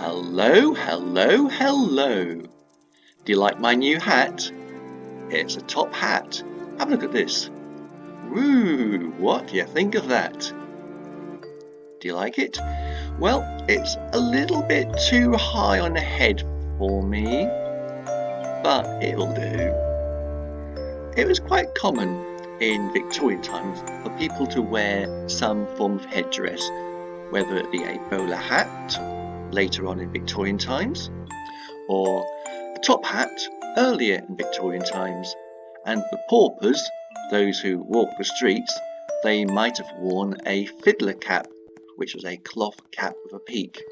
Hello, hello, hello. Do you like my new hat? It's a top hat. Have a look at this. Woo, what do you think of that? Do you like it? Well, it's a little bit too high on the head for me, but it'll do. It was quite common in Victorian times for people to wear some form of headdress, whether it be a bowler hat later on in Victorian times, or a top hat earlier in Victorian times. And for paupers, those who walk the streets, they might have worn a fiddler cap, which was a cloth cap with a peak.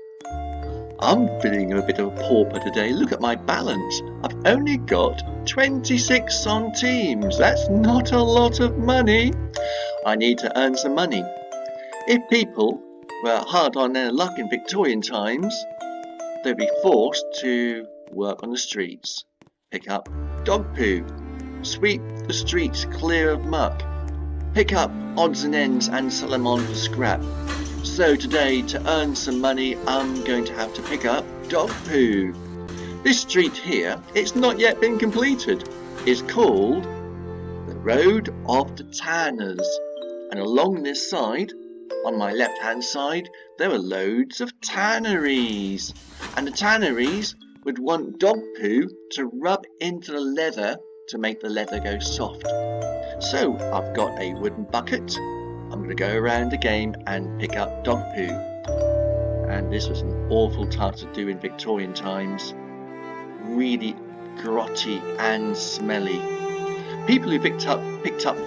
I'm feeling a bit of a pauper today. Look at my balance. I've only got 26 centimes. That's not a lot of money. I need to earn some money. If people were hard on their luck in Victorian times, they'd be forced to work on the streets, pick up dog poo, sweep the streets clear of muck, pick up odds and ends and sell them on for scrap. So today, to earn some money, I'm going to have to pick up dog poo. This street here, it's not yet been completed. It's called the Road of the Tanners. And along this side, on my left-hand side, there are loads of tanneries. And the tanneries would want dog poo to rub into the leather to make the leather go soft. So I've got a wooden bucket. I'm going to go around the game and pick up dog poo. And this was an awful task to do in Victorian times. Really grotty and smelly. People who picked up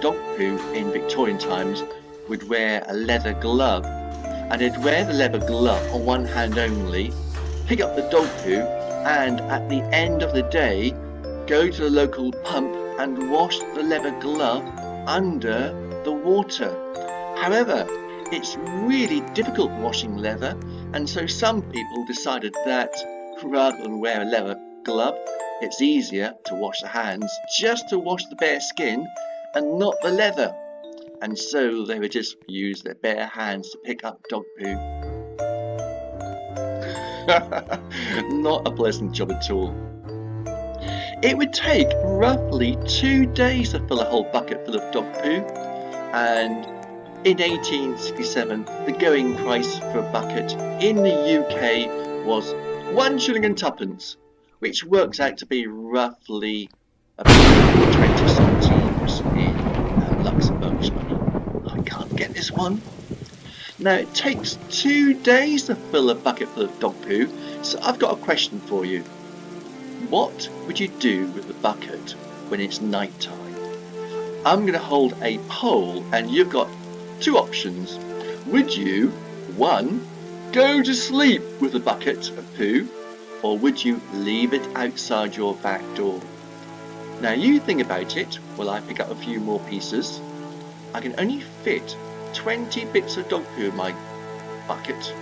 dog poo in Victorian times would wear a leather glove, and they'd wear the leather glove on one hand only, pick up the dog poo, and at the end of the day go to the local pump and wash the leather glove under the water. However, it's really difficult washing leather, and so some people decided that rather than wear a leather glove, it's easier to wash the hands, just to wash the bare skin and not the leather. And so they would just use their bare hands to pick up dog poo. Not a pleasant job at all. It would take roughly 2 days to fill a whole bucket full of dog poo, and in 1867 the going price for a bucket in the UK was 1 shilling and twopence, which works out to be roughly about 20 centimes in Luxembourg money. I can't get this one. Now it takes 2 days to fill a bucket full of dog poo, so I've got a question for you. What would you do with the bucket when it's night time? I'm going to hold a poll and you've got 2 options. Would you, 1, go to sleep with a bucket of poo, or would you leave it outside your back door? Now you think about it while I pick up a few more pieces. I can only fit 20 bits of dog poo in my bucket.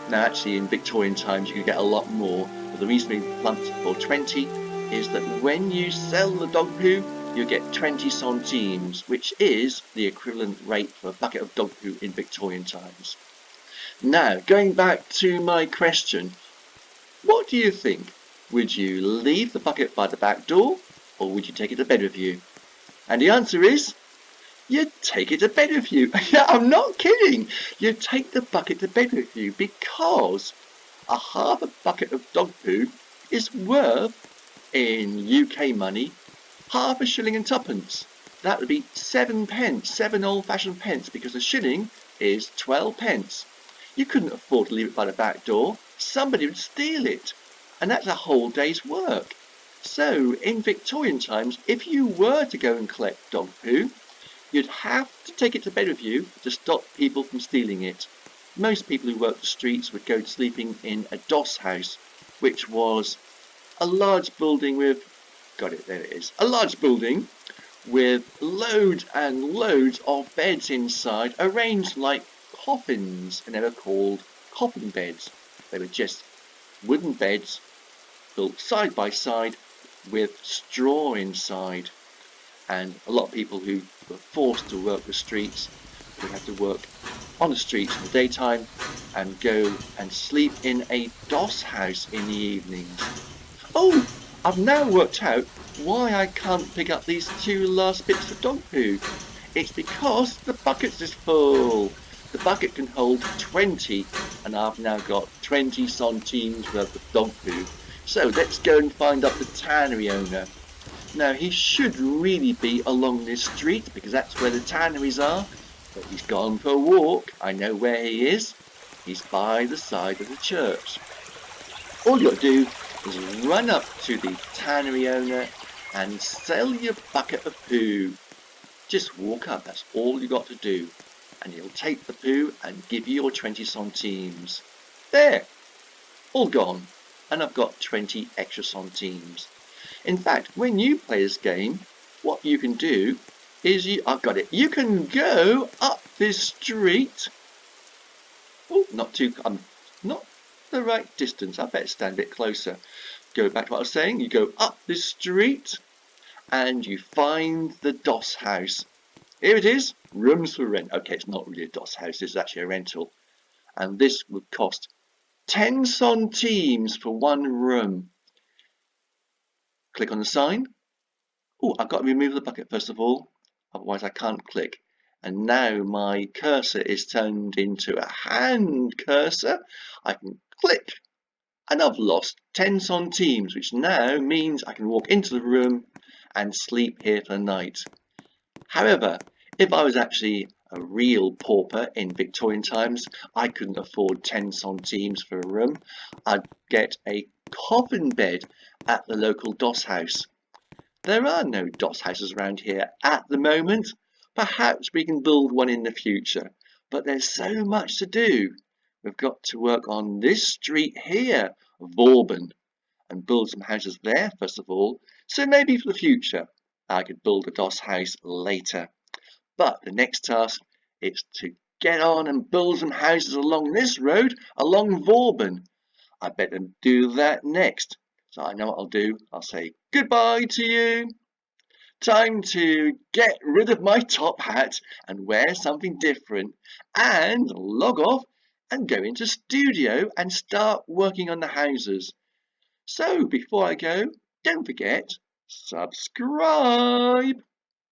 Now actually in Victorian times you could get a lot more, but the reason we plumped for 20 is that when you sell the dog poo, you get 20 centimes, which is the equivalent rate for a bucket of dog poo in Victorian times. Now, going back to my question, what do you think? Would you leave the bucket by the back door, or would you take it to bed with you? And the answer is, you'd take it to bed with you. I'm not kidding. You'd take the bucket to bed with you because a half a bucket of dog poo is worth, in UK money, half a shilling and twopence. That would be 7 pence, 7 old-fashioned pence, because a shilling is 12 pence. You couldn't afford to leave it by the back door. Somebody would steal it, and that's a whole day's work. So, in Victorian times, if you were to go and collect dog poo, you'd have to take it to bed with you to stop people from stealing it. Most people who worked the streets would go to sleeping in a doss house, which was a large building with, a large building with loads and loads of beds inside, arranged like coffins, and they were called coffin beds. They were just wooden beds built side by side with straw inside. And a lot of people who were forced to work the streets We have to work on the streets in the daytime and go and sleep in a doss house in the evenings. Oh, I've now worked out why I can't pick up these 2 last bits of dog poo. It's because the bucket is full. The bucket can hold 20, and I've now got 20 centimes worth of dog poo. So let's go and find up the tannery owner. Now, he should really be along this street because that's where the tanneries are, but he's gone for a walk. I know where he is. He's by the side of the church. All you got to do is run up to the tannery owner and sell your bucket of poo. Just walk up, that's all you got to do. And he'll take the poo and give you your 20 centimes. There, all gone. And I've got 20 extra centimes. In fact, when you play this game, what you can do is I've got it. You can go up this street. Oh, not the right distance. I better stand a bit closer. Go back to what I was saying. You go up this street and you find the doss house. Here it is, rooms for rent. Okay, it's not really a doss house, this is actually a rental. And this would cost 10 centimes for 1 room. Click on the sign. Oh, I've got to remove the bucket first of all, otherwise I can't click. And now my cursor is turned into a hand cursor. I can click, and I've lost 10 centimes, which now means I can walk into the room and sleep here for the night. However, if I was actually a real pauper in Victorian times, I couldn't afford 10 centimes for a room. I'd get a coffin bed at the local doss house. There are no doss houses around here at the moment. Perhaps we can build one in the future, but there's so much to do. We've got to work on this street here, Vauban, and build some houses there first of all. So maybe for the future, I could build a doss house later. But the next task is to get on and build some houses along this road, along Vauban. I better do that next. So I know what I'll do. I'll say goodbye to you. Time to get rid of my top hat and wear something different and log off and go into studio and start working on the houses. So before I go, don't forget, subscribe.